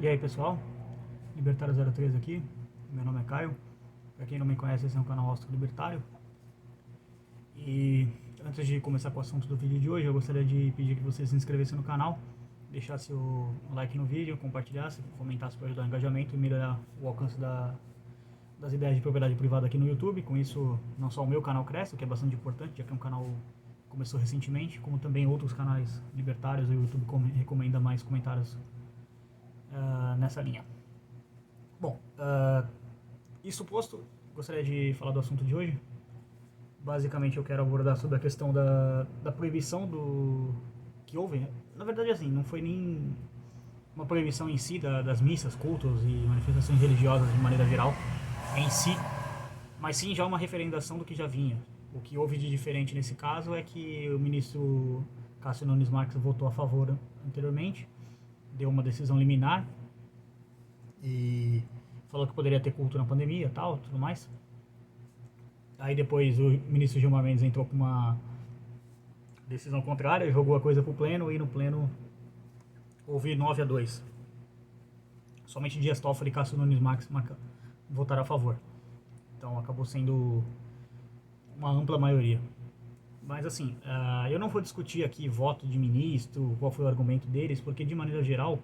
E aí pessoal, Libertário 03 aqui, meu nome é Caio. Pra quem não me conhece, esse é um canal Austro Libertário. E antes de começar com o assunto do vídeo de hoje, eu gostaria de pedir que você se inscrevesse no canal, deixasse o like no vídeo, compartilhasse, fomentasse para ajudar o engajamento e melhorar o alcance das ideias de propriedade privada aqui no YouTube. Com isso, não só o meu canal cresce, o que é bastante importante, já que é um canal começou recentemente, como também outros canais libertários, o YouTube recomenda mais comentários nessa linha. Bom, isso posto, gostaria de falar do assunto de hoje. Basicamente eu quero abordar sobre a questão da proibição do que houve, né? Na verdade, assim, não foi nem uma proibição em si das missas, cultos e manifestações religiosas de maneira geral em si, mas sim já uma referendação do que já vinha. O que houve de diferente nesse caso é que o ministro Cássio Nunes Marques votou a favor anteriormente, deu uma decisão liminar e falou que poderia ter culto na pandemia e tal, tudo mais. Aí depois o ministro Gilmar Mendes entrou com uma decisão contrária, jogou a coisa pro pleno e no pleno houve 9-2. Somente Dias Toffoli e Cássio Nunes Marques votaram a favor. Então acabou sendo uma ampla maioria. Mas assim, eu não vou discutir aqui voto de ministro, qual foi o argumento deles, porque de maneira geral,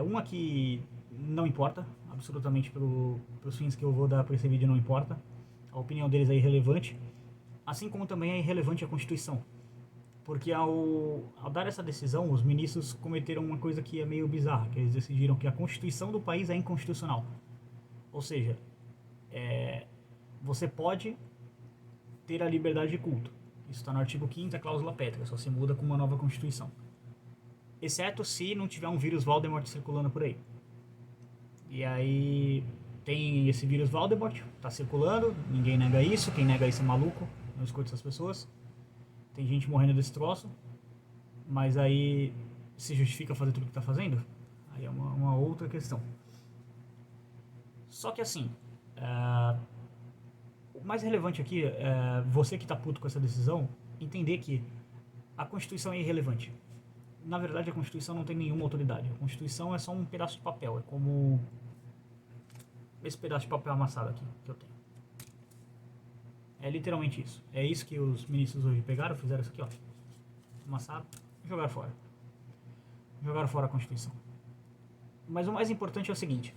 uma que não importa, absolutamente pelos fins que eu vou dar para esse vídeo não importa. A opinião deles é irrelevante, assim como também é irrelevante a Constituição. Porque ao dar essa decisão, os ministros cometeram uma coisa que é meio bizarra, que eles decidiram que a Constituição do país é inconstitucional. Ou seja, você pode ter a liberdade de culto. Isso está no artigo 5º, a cláusula pétrea, só se muda com uma nova Constituição. Exceto se não tiver um vírus Voldemort circulando por aí. E aí tem esse vírus Voldemort, tá circulando, ninguém nega isso, quem nega isso é maluco, não escuta essas pessoas. Tem gente morrendo desse troço, mas aí se justifica fazer tudo o que tá fazendo? Aí é uma outra questão. Só que assim, o mais relevante aqui é você que tá puto com essa decisão, entender que a Constituição é irrelevante. Na verdade, a Constituição não tem nenhuma autoridade. A Constituição é só um pedaço de papel, é como esse pedaço de papel amassado aqui que eu tenho. É literalmente isso. É isso que os ministros hoje pegaram, fizeram isso aqui, ó. Amassaram e jogaram fora. Jogaram fora a Constituição. Mas o mais importante é o seguinte.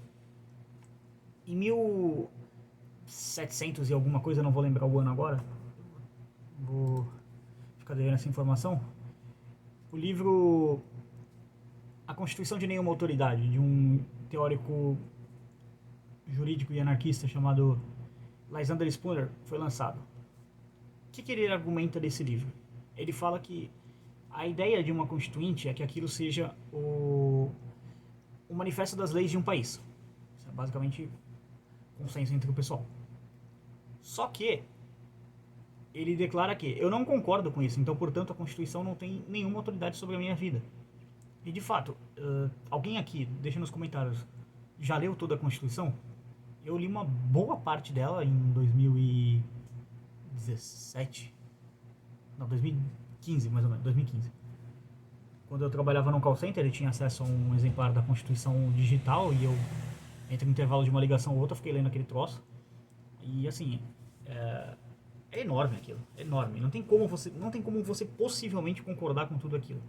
Em 1700 e alguma coisa, não vou lembrar o ano agora. Vou ficar devendo essa informação. O livro A Constituição de Nenhuma Autoridade, de um teórico jurídico e anarquista chamado Lysander Spooner, foi lançado. O que ele argumenta desse livro? Ele fala que a ideia de uma constituinte é que aquilo seja o manifesto das leis de um país. Isso é basicamente consenso entre o pessoal. Só que ele declara que eu não concordo com isso, então portanto a Constituição não tem nenhuma autoridade sobre a minha vida. E de fato, alguém aqui, deixa nos comentários, já leu toda a Constituição? Eu li uma boa parte dela em 2017. Não, 2015 mais ou menos, 2015. Quando eu trabalhava no call center, ele tinha acesso a um exemplar da Constituição digital e eu, entre o intervalo de uma ligação ou outra, fiquei lendo aquele troço. E assim, é enorme aquilo, é enorme. Não tem como você possivelmente concordar com tudo aquilo.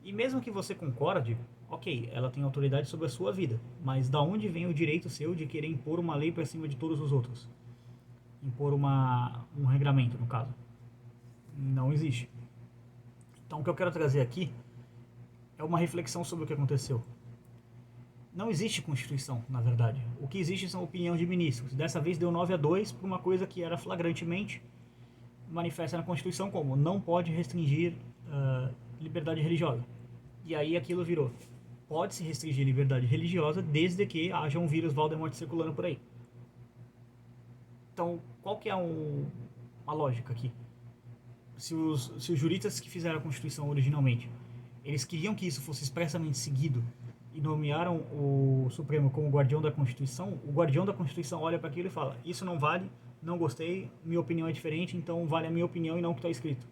E mesmo que você concorde, ok, ela tem autoridade sobre a sua vida, mas da onde vem o direito seu de querer impor uma lei para cima de todos os outros? Impor um regramento, no caso. Não existe. Então o que eu quero trazer aqui é uma reflexão sobre o que aconteceu. Não existe Constituição, na verdade. O que existe são opiniões de ministros. Dessa vez deu 9-2 por uma coisa que era flagrantemente manifesta na Constituição como não pode restringir liberdade religiosa. E aí aquilo virou. Pode-se restringir liberdade religiosa desde que haja um vírus Voldemort circulando por aí. Então, qual que é a lógica aqui? Se os juristas que fizeram a Constituição originalmente, eles queriam que isso fosse expressamente seguido e nomearam o Supremo como guardião da Constituição, o guardião da Constituição olha para aquilo e fala: isso não vale, não gostei, minha opinião é diferente, então vale a minha opinião e não o que está escrito.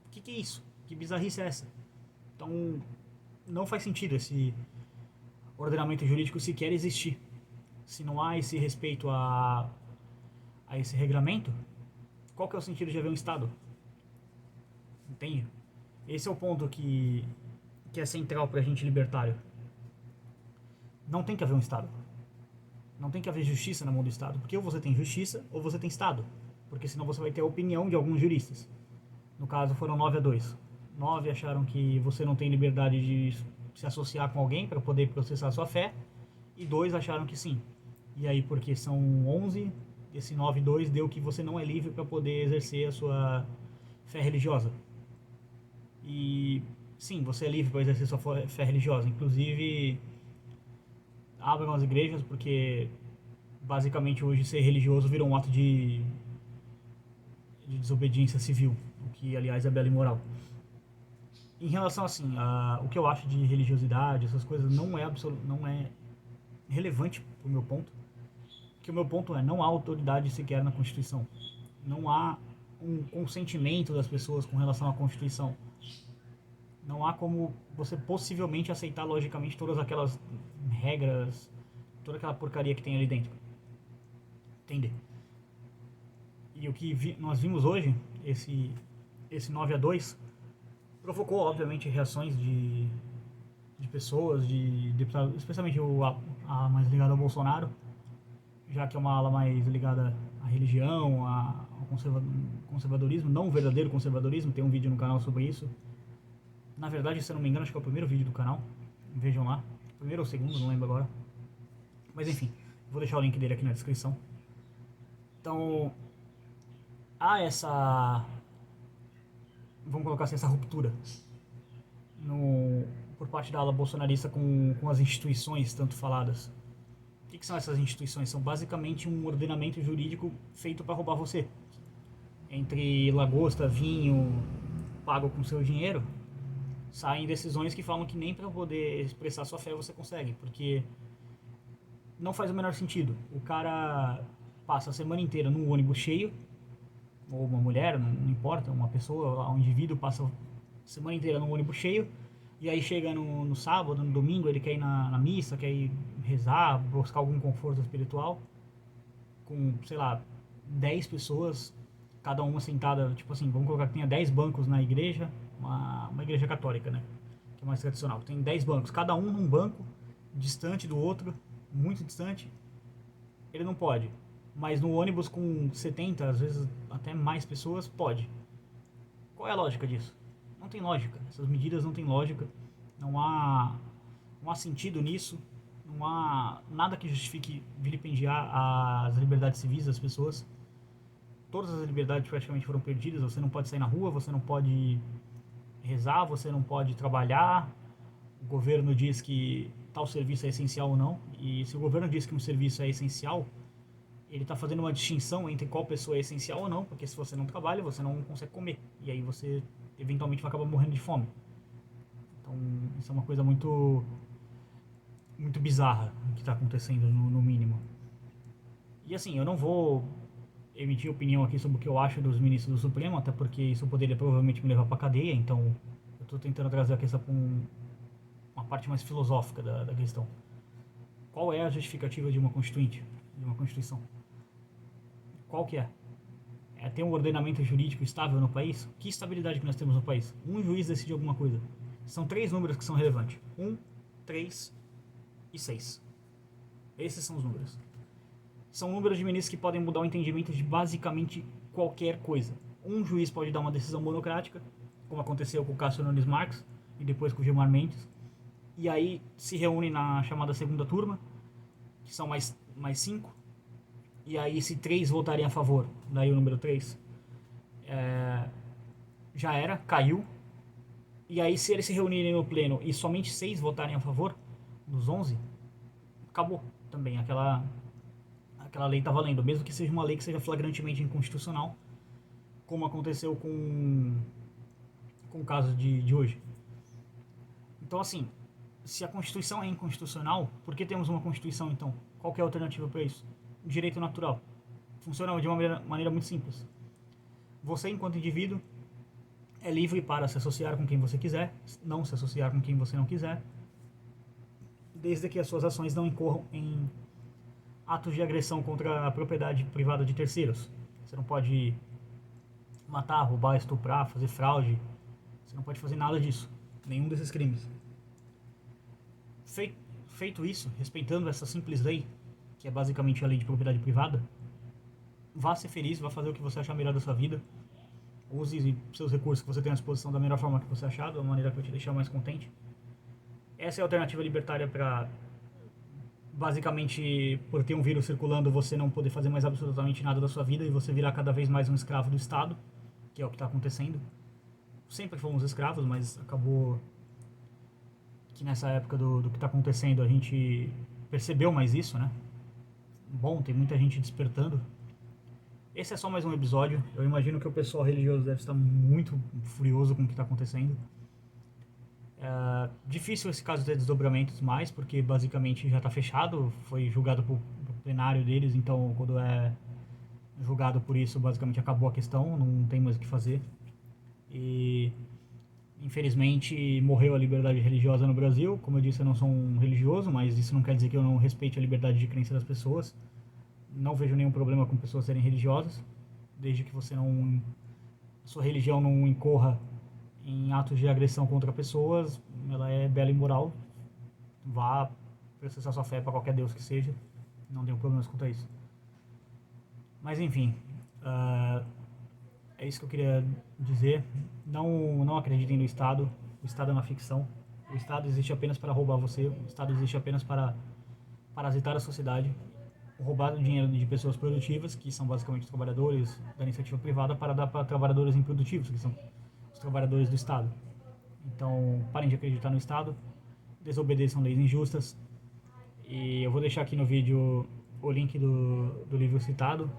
O que é isso? Que bizarrice é essa? Então, não faz sentido ordenamento jurídico sequer existir. Se não há esse respeito a esse regramento, qual que é o sentido de haver um Estado? Entende? Esse é o ponto que é central pra gente libertário. Não tem que haver um Estado. Não tem que haver justiça na mão do Estado. Porque ou você tem justiça ou você tem Estado. Porque senão você vai ter a opinião de alguns juristas. No caso, foram 9-2. 9 acharam que você não tem liberdade de se associar com alguém para poder processar a sua fé. E 2 acharam que sim. E aí, porque são 11, esse 9-2 deu que você não é livre para poder exercer a sua fé religiosa. E sim, você é livre para exercer sua fé religiosa. Inclusive, abram as igrejas, porque basicamente hoje ser religioso virou um ato de desobediência civil, o que aliás é belo e moral. Em relação assim, o que eu acho de religiosidade, essas coisas não é relevante pro meu ponto. Que o meu ponto é, não há autoridade sequer na Constituição. Não há um consentimento das pessoas com relação à Constituição. Não há como você possivelmente aceitar logicamente todas aquelas regras, toda aquela porcaria que tem ali dentro. Entende? E o que nós vimos hoje, esse 9-2, provocou obviamente reações de pessoas, de deputados, especialmente a mais ligada ao Bolsonaro, já que é uma ala mais ligada à religião, ao conservadorismo, não o verdadeiro conservadorismo. Tem um vídeo no canal sobre isso. Na verdade, se eu não me engano, acho que é o primeiro vídeo do canal. Vejam lá. Primeiro ou segundo, não lembro agora. Mas enfim, vou deixar o link dele aqui na descrição. Então, há essa... vamos colocar assim, essa ruptura por parte da ala bolsonarista com as instituições tanto faladas. O que são essas instituições? São basicamente um ordenamento jurídico feito para roubar você. Entre lagosta, vinho, pago com seu dinheiro, saem decisões que falam que nem para poder expressar sua fé você consegue, porque não faz o menor sentido. O cara passa a semana inteira num ônibus cheio, ou uma mulher, não importa, uma pessoa, um indivíduo passa a semana inteira num ônibus cheio, e aí chega no sábado, no domingo, ele quer ir na missa, quer ir rezar, buscar algum conforto espiritual, com, sei lá, 10 pessoas, cada uma sentada, tipo assim, vamos colocar que tenha 10 bancos na igreja, uma igreja católica, né, que é mais tradicional. Tem 10 bancos, cada um num banco, distante do outro, muito distante. Ele não pode. Mas no ônibus com 70, às vezes até mais pessoas, pode. Qual é a lógica disso? Não tem lógica. Essas medidas não têm lógica. Não há sentido nisso. Não há nada que justifique vilipendiar as liberdades civis das pessoas. Todas as liberdades praticamente foram perdidas. Você não pode sair na rua, você não pode rezar, você não pode trabalhar. O governo diz que tal serviço é essencial ou não. E se o governo diz que um serviço é essencial, ele está fazendo uma distinção entre qual pessoa é essencial ou não, porque se você não trabalha, você não consegue comer. E aí você eventualmente vai acabar morrendo de fome. Então, isso é uma coisa muito bizarra que está acontecendo, no mínimo. E assim, eu não vou emitir opinião aqui sobre o que eu acho dos ministros do Supremo, até porque isso poderia provavelmente me levar para cadeia, então eu estou tentando trazer a questão para uma parte mais filosófica da questão. Qual é a justificativa de uma constituinte, de uma constituição? Qual que é? É ter um ordenamento jurídico estável no país? Que estabilidade que nós temos no país? Um juiz decide alguma coisa. São 3 números que são relevantes. 1, 3 e 6. Esses são os números. São números de ministros que podem mudar o entendimento de basicamente qualquer coisa. Um juiz pode dar uma decisão monocrática, como aconteceu com o Cássio Nunes Marques e depois com o Gilmar Mendes, e aí se reúne na chamada segunda turma, que são mais 5, e aí se 3 votarem a favor, daí o número 3, já era, caiu. E aí se eles se reunirem no pleno e somente 6 votarem a favor dos 11, acabou também, aquela lei está valendo, mesmo que seja uma lei que seja flagrantemente inconstitucional, como aconteceu com o caso de hoje. Então assim, se a Constituição é inconstitucional, por que temos uma Constituição então? Qual que é a alternativa para isso? Direito natural. Funciona de uma maneira muito simples. Você, enquanto indivíduo, é livre para se associar com quem você quiser, não se associar com quem você não quiser, desde que as suas ações não incorram em atos de agressão contra a propriedade privada de terceiros. Você não pode matar, roubar, estuprar, fazer fraude. Você não pode fazer nada disso. Nenhum desses crimes. Feito isso, respeitando essa simples lei, que é basicamente a lei de propriedade privada, vá ser feliz, vá fazer o que você achar melhor da sua vida. Use seus recursos que você tem à disposição da melhor forma que você achar, da maneira que vai te deixar mais contente. Essa é a alternativa libertária para, basicamente, por ter um vírus circulando, você não poder fazer mais absolutamente nada da sua vida e você virar cada vez mais um escravo do Estado, que é o que está acontecendo. Sempre fomos escravos, mas acabou que nessa época do que está acontecendo a gente percebeu mais isso, né? Bom, tem muita gente despertando. Esse é só mais um episódio. Eu imagino que o pessoal religioso deve estar muito furioso com o que está acontecendo. É difícil esse caso ter desdobramentos mais, porque basicamente já está fechado, foi julgado por plenário deles, então quando é julgado por isso, basicamente acabou a questão, não tem mais o que fazer. E infelizmente morreu a liberdade religiosa no Brasil. Como eu disse, eu não sou um religioso, mas isso não quer dizer que eu não respeite a liberdade de crença das pessoas. Não vejo nenhum problema com pessoas serem religiosas, desde que você não, sua religião não incorra em atos de agressão contra pessoas. Ela é bela e moral. Vá processar sua fé para qualquer Deus que seja, não tenho problemas quanto a isso. Mas enfim, é isso que eu queria dizer. Não acreditem no Estado. O Estado é uma ficção. O Estado existe apenas para roubar você. O Estado existe apenas para parasitar a sociedade, roubar o dinheiro de pessoas produtivas, que são basicamente os trabalhadores da iniciativa privada, para dar para trabalhadores improdutivos, que são os trabalhadores do Estado. Então, parem de acreditar no Estado, desobedeçam leis injustas. E eu vou deixar aqui no vídeo o link do livro citado,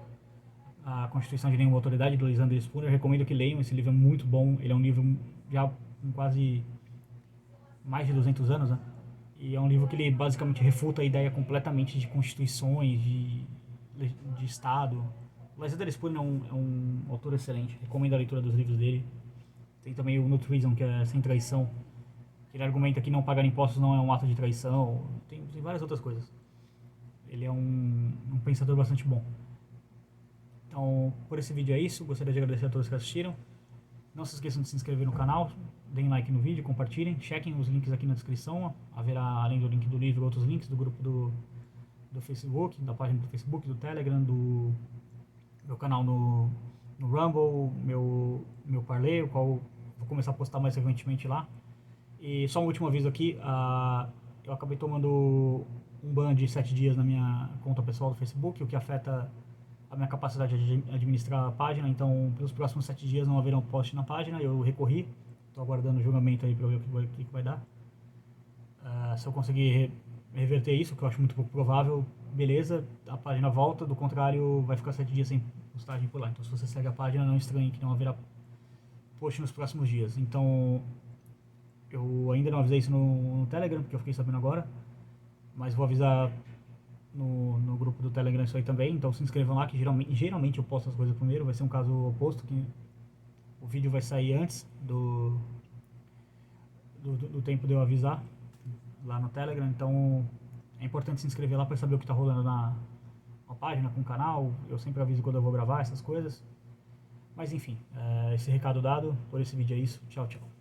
A Constituição de Nenhuma Autoridade, do Lysander Spooner. Eu recomendo que leiam, esse livro é muito bom. Ele é um livro já com quase mais de 200 anos, né? E é um livro que ele basicamente refuta a ideia completamente de constituições, de Estado. O Lysander Spooner é um autor excelente, recomendo a leitura dos livros dele. Tem também o No Treason, que é Sem Traição, que ele argumenta que não pagar impostos não é um ato de traição. Tem várias outras coisas. Ele é um pensador bastante bom. Então, por esse vídeo é isso. Gostaria de agradecer a todos que assistiram. Não se esqueçam de se inscrever no canal, deem like no vídeo, compartilhem, chequem os links aqui na descrição. Haverá, além do link do livro, outros links do grupo do Facebook, da página do Facebook, do Telegram, do meu canal no Rumble, meu Parler, o qual vou começar a postar mais frequentemente lá. E só um último aviso aqui, eu acabei tomando um ban de 7 dias na minha conta pessoal do Facebook, o que afeta a minha capacidade de administrar a página. Então, pelos próximos 7 dias não haverá um post na página. Eu recorri, estou aguardando o julgamento aí para ver o que vai dar. Se eu conseguir reverter isso, que eu acho muito pouco provável, beleza, a página volta. Do contrário, vai ficar 7 dias sem postagem por lá. Então, se você segue a página, não estranhe que não haverá post nos próximos dias. Então, eu ainda não avisei isso no Telegram, porque eu fiquei sabendo agora, mas vou avisar no grupo do Telegram isso aí também. Então se inscrevam lá, que geralmente eu posto as coisas primeiro. Vai ser um caso oposto, que o vídeo vai sair antes do tempo de eu avisar lá no Telegram. Então é importante se inscrever lá para saber o que está rolando na página, com o canal. Eu sempre aviso quando eu vou gravar essas coisas. Mas enfim, esse recado dado, por esse vídeo é isso. Tchau, tchau.